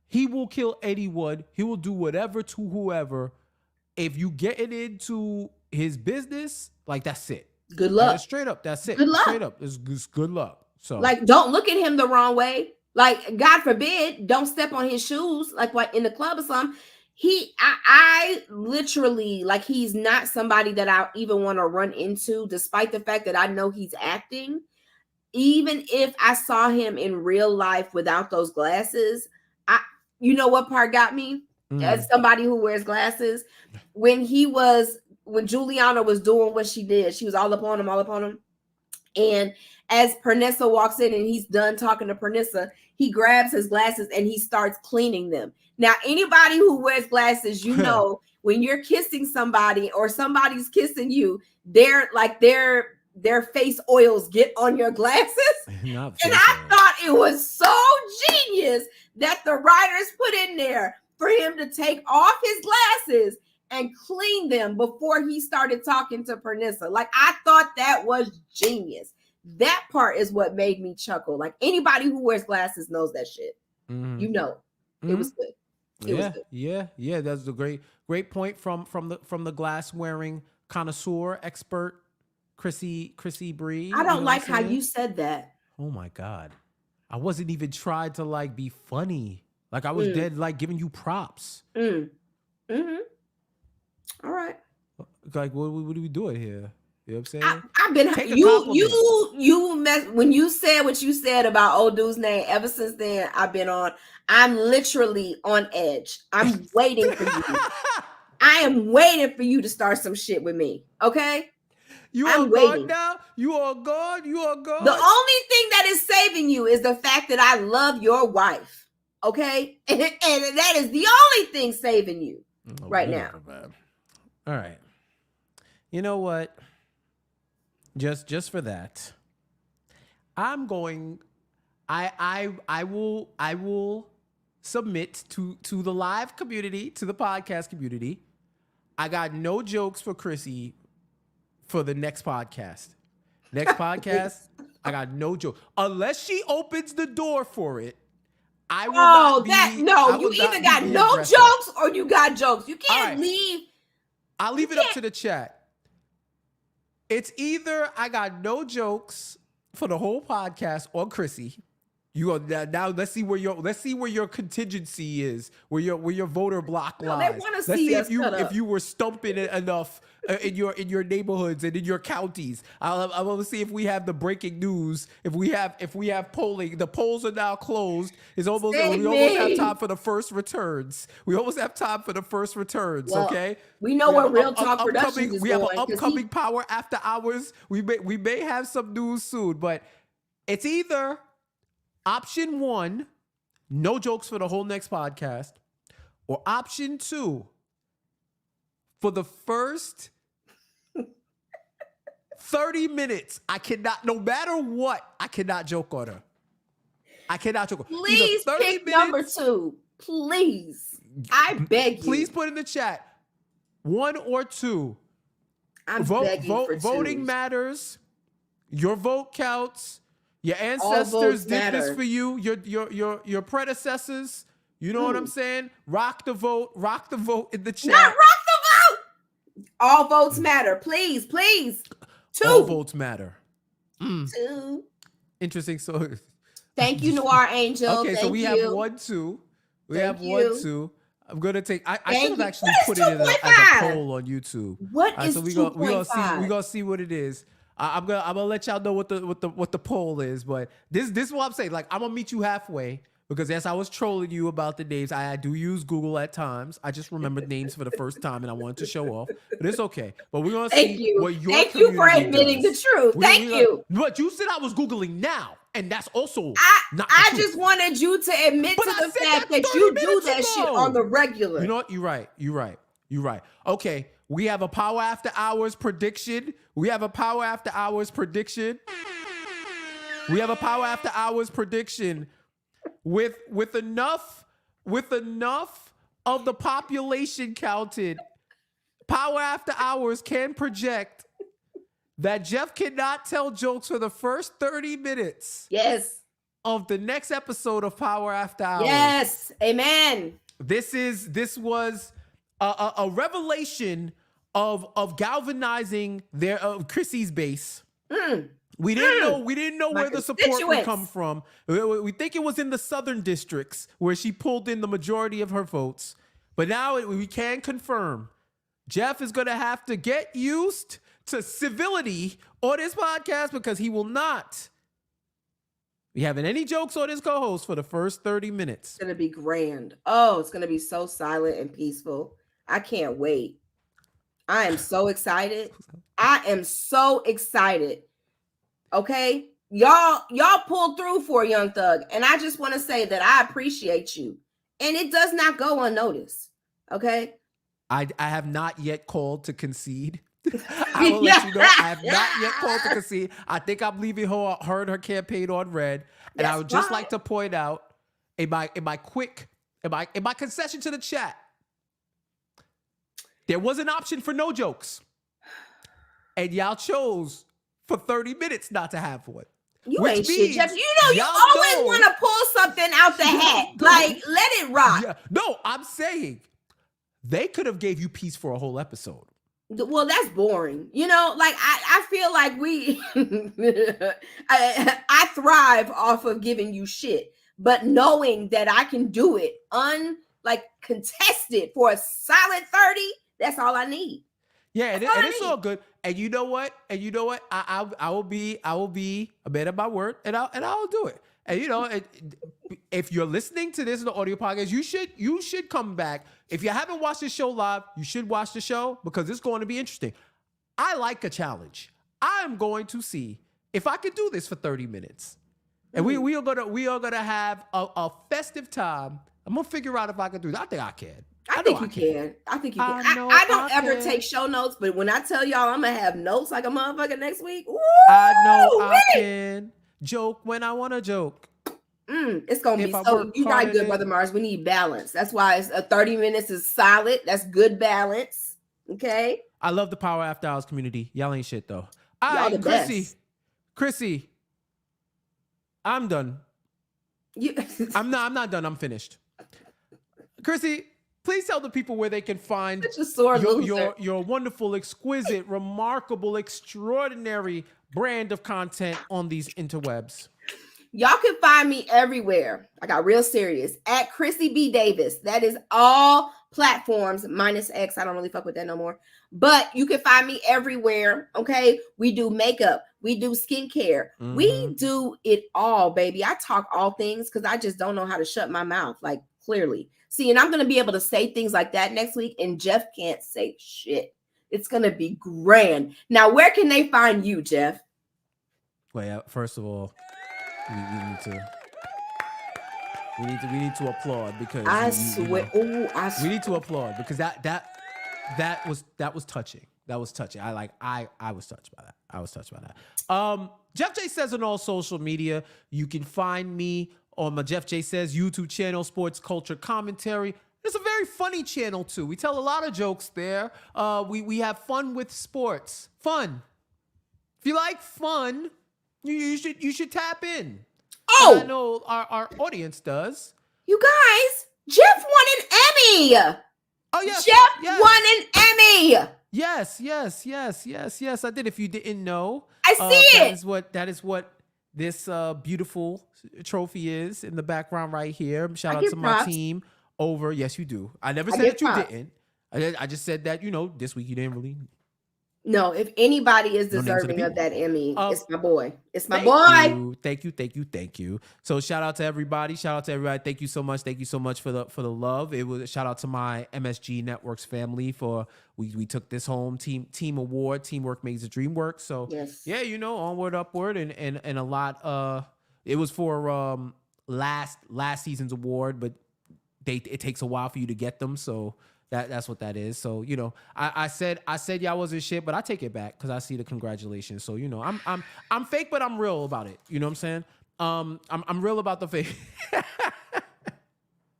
he will kill anyone. He will do whatever to whoever. If you getting into his business, like that's it. Good luck. Straight up, that's it. Good luck. Straight up, it's good luck. So, like, don't look at him the wrong way. Like, God forbid, don't step on his shoes, like what in the club or something. I literally, like, he's not somebody that I even want to run into, despite the fact that I know he's acting. Even if I saw him in real life without those glasses, you know what part got me? As somebody who wears glasses, when Juliana was doing what she did, she was all up on him. And as Pernissa walks in and he's done talking to Pernissa, he grabs his glasses and he starts cleaning them. Now, anybody who wears glasses, you know, when you're kissing somebody or somebody's kissing you, their their face oils get on your glasses. Not And face I oil. thought it was so genius that the writers put in there for him to take off his glasses and clean them before he started talking to Pernissa. Like, I thought that was genius. That part is what made me chuckle. Like, anybody who wears glasses knows that shit. Mhm. You know, it was good. It was good. Yeah. That's a great point from the glass wearing connoisseur expert, Chrissy Bree. I don't like what I'm how saying? you said that. Oh my God. I wasn't even trying to like be funny. Like I was dead like giving you props. Mm-hmm. All right. Like what are we doing here? You know what I'm saying? I've been Take a you mess when you said what you said about old dude's name. Ever since then, I'm literally on edge. I'm waiting for you. I am waiting for you to start some shit with me. Okay? You I'm are waiting. gone now? You are gone? You are gone? The only thing that is saving you is the fact that I love your wife. Okay? And that is the only thing saving you right now. Man. All right. You know what? Just for that, I'm going. I will submit to the live community, to the podcast community. I got no jokes for Chrissy for the next podcast. Next podcast, I got no joke unless she opens the door for it. I will not be. You either got no jokes or you got jokes. You can't leave. I'll leave it up to the chat. It's either I got no jokes for the whole podcast or Chrissy. You go now. Let's see where your contingency is, where your voter block lies. Let's see if you were stumping it enough in your neighborhoods and in your counties. I want to see if we have the breaking news. If we have polling, the polls are now closed. We almost have time for the first returns. Well, okay, we know where Real Talk Productions is We have going, an upcoming Power After Hours. We may have some news soon, but it's either option 1, no jokes for the whole next podcast, or option 2, for the first 30 minutes, I cannot, no matter what, I cannot joke on her. I cannot joke. Please pick number 2. Please. I beg you. Please put in the chat 1 or 2. I'm begging for voting 2s. matters. Your vote counts. Your ancestors did this for you. Your predecessors. You know what I'm saying? Rock the vote in the chat. Not rock the vote. All votes matter. Please. 2. All votes matter. 2. Interesting. So thank you, Noir Angel. Okay, so we have 1, 2. We have 1, 2. I'm gonna take. I should have actually put it in as a poll on YouTube. What is 2.5? We're gonna see what it is. I'm gonna let y'all know what the poll is, but this is what I'm saying. Like, I'm gonna meet you halfway because as I was trolling you about the names, I do use Google at times. I just remembered names for the first time and I wanted to show off, but it's okay. But we're gonna see what your Thank you for admitting the truth. Thank you. But you said I was Googling now, and that's also not. I just wanted you to admit to the fact that you do that shit on the regular. You know what? You're right. Okay. We have a Power After Hours prediction. With enough of the population counted, Power After Hours can project that Jeff cannot tell jokes for the first 30 minutes. Yes. Of the next episode of Power After Hours. Yes. Amen. This was a revelation of galvanizing their Chrissy's base. We didn't know where the support would come from. We think it was in the southern districts where she pulled in the majority of her votes. But now we can confirm Jeff is going to have to get used to civility on this podcast because he will not be having any jokes on his co-host for the first 30 minutes. It's going to be grand. Oh, it's going to be so silent and peaceful. I can't wait. I am so excited. Okay? Y'all pulled through for Young Thug. And I just want to say that I appreciate you. And it does not go unnoticed. Okay? I have not yet called to concede. I will let you know. I have not yet called to Cassie. I think I'm leaving her and her campaign on red. And I would just like to point out in my concession to the chat, there was an option for no jokes. And y'all chose for 30 minutes not to have one. You ain't shit, Jeff. You know, you always want to pull something out the hat. Like, let it rock. Yeah. No, I'm saying they could have gave you peace for a whole episode. Well, that's boring. You know, like I feel like I thrive off of giving you shit, but knowing that I can do it contested for a solid 30, that's all I need. Yeah, and it's all good. And you know what? I will be a man of my word, and I'll do it. And you know, if you're listening to this in the audio podcast, you should come back. If you haven't watched the show live, you should watch the show because it's going to be interesting. I like a challenge. I'm going to see if I can do this for 30 minutes, and we are gonna have a festive time. I'm gonna figure out if I can do that. I think I can. I think you can. I don't ever take show notes, but when I tell y'all I'm gonna have notes like a motherfucker next week, I know I can joke when I want to joke. It's gonna be so. You're right, good brother Mars. We need balance. That's why it's 30 minutes is solid. That's good balance. Okay. I love the Power After Hours community. Y'all ain't shit though. All right, Chrissy, I'm done. I'm not done. I'm finished. Chrissy, please tell the people where they can find your wonderful, exquisite, remarkable, extraordinary brand of content on these interwebs. Y'all can find me everywhere. I got real serious at Chrissy B. Davis. That is all platforms minus X. I don't really fuck with that no more. But you can find me everywhere. Okay. We do makeup. We do skincare. Mm-hmm. We do it all, baby. I talk all things because I just don't know how to shut my mouth. Like clearly. See, and I'm going to be able to say things like that next week. And Jeff can't say shit. It's going to be grand. Now, where can they find you, Jeff? Wait, first of all, we need to applaud because we need to applaud because that was touching. That was touching. I was touched by that. Jeff J Says on all social media. You can find me on my Jeff J Says YouTube channel, Sports Culture Commentary. It's a very funny channel too. We tell a lot of jokes there. We have fun with sports. Fun. If you like fun, you should tap in. Oh, and I know our audience does. You guys, Jeff won an Emmy. Oh yes, Jeff won an Emmy. Yes. I did. If you didn't know, I see it. That is what this beautiful trophy is in the background right here. Shout out to my team over. Yes, you do. I never said that you didn't. I just said that this week you didn't really. No, if anybody is deserving of that Emmy, it's my boy. It's my boy. Thank you. So shout out to everybody. Thank you so much for the love. It was a shout out to my MSG Networks family for we took this home team award. Teamwork makes the dream work. So yes. Yeah, onward, upward, and a lot. It was for last season's award, but it takes a while for you to get them. So. That's what that is. So, I said y'all wasn't shit, but I take it back because I see the congratulations. So, I'm fake, but I'm real about it. You know what I'm saying? I'm real about the fake.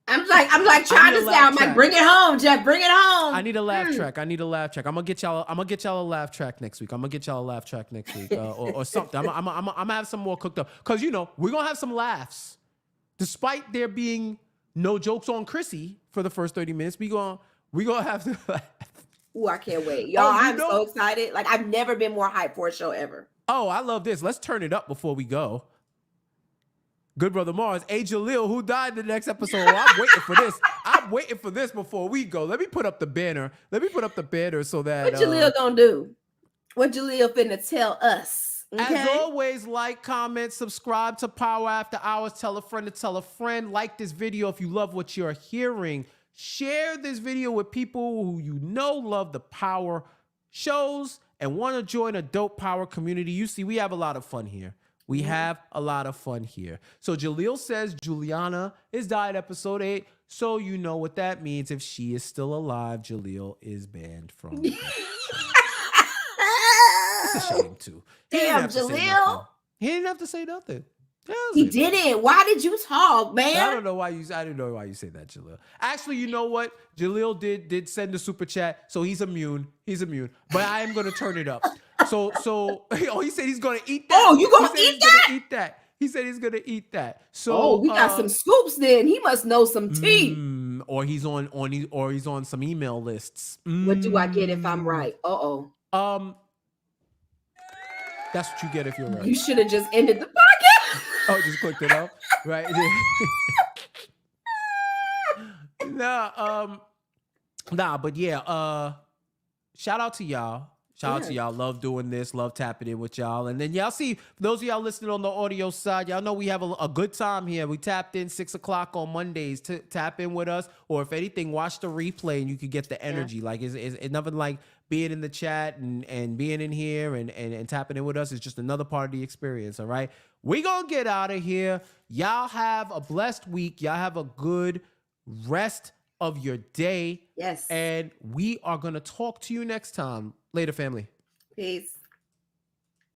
I'm like trying to sound like bring it home, Jeff. Bring it home. I need a laugh track. I'm gonna get y'all a laugh track next week. Or something. I'm gonna have some more cooked up because we're gonna have some laughs, despite there being no jokes on Chrissy for the first 30 minutes. We gonna have to laugh. Ooh, I can't wait. Y'all, I'm so excited. Like, I've never been more hyped for a show ever. Oh, I love this. Let's turn it up before we go. Good brother Mars, A. Jalil, who died in the next episode. Well, I'm waiting for this before we go. Let me put up the banner. So that... What Jalil gonna do? What Jalil finna tell us? Okay? As always, like, comment, subscribe to Power After Hours. Tell a friend to tell a friend. Like this video if you love what you're hearing. Share this video with people who love the power shows and want to join a dope power community. You see, we have a lot of fun here. So Jalil says Juliana is died episode 8. So you know what that means. If she is still alive, Jalil is banned from. That's a shame too. He didn't Damn, have to say nothing. Jaleel. He didn't have to say nothing. He didn't. Why did you talk, man? I don't know why you. I didn't know why you say that, Jaleel. Actually, you know what? Jaleel did send a super chat, so he's immune. He's immune. But I am gonna turn it up. So oh, he said he's gonna eat that. Oh, you gonna eat that? Eat that. He said he's gonna eat that. So we got some scoops. Then he must know some tea. Or he's on some email lists. What do I get if I'm right? That's what you get if you're right. You should have just ended the podcast. Oh, just clicked it up, right? Nah, but yeah, shout out to y'all. Shout out to y'all. Love doing this. Love tapping in with y'all. And then y'all see, for those of y'all listening on the audio side, y'all know we have a good time here. We tapped in 6 o'clock on Mondays to tap in with us. Or if anything, watch the replay and you can get the energy. Yeah. Like it's nothing like being in the chat and being in here and tapping in with us. It's just another part of the experience. All right. We gonna get out of here. Y'all have a blessed week. Y'all have a good rest of your day. Yes. And we are gonna talk to you next time. Later, family. Peace.